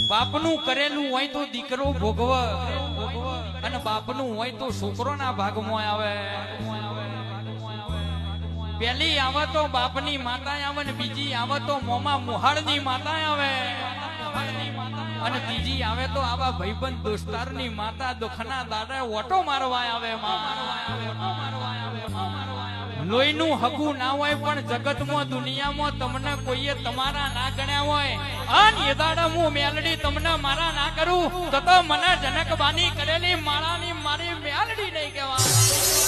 બાપનું કરેલું હોય તો દીકરો ભોગવ અને બાપનું હોય તો છોકરોના ભાગમાં આવે. પેલી આવે તો બાપની માતા આવે ને બીજી આવે તો મોમા મોહાળની માતા આવે અને ત્રીજી આવે તો આવા ભાઈબંધ દોસ્તારની માતા દુખના દાદા ઓટો મારવા આવે. લોહીનું હગું ના હોય પણ જગતમાં દુનિયામાં તમને કોઈએ તમારા ના ગણ્યા હોય અને એ દાડા હું મેલડી તમને મારા ના કરું તો મને જનકબાની કરેલી માળાની મારી મેલડી નહીં કહેવાય.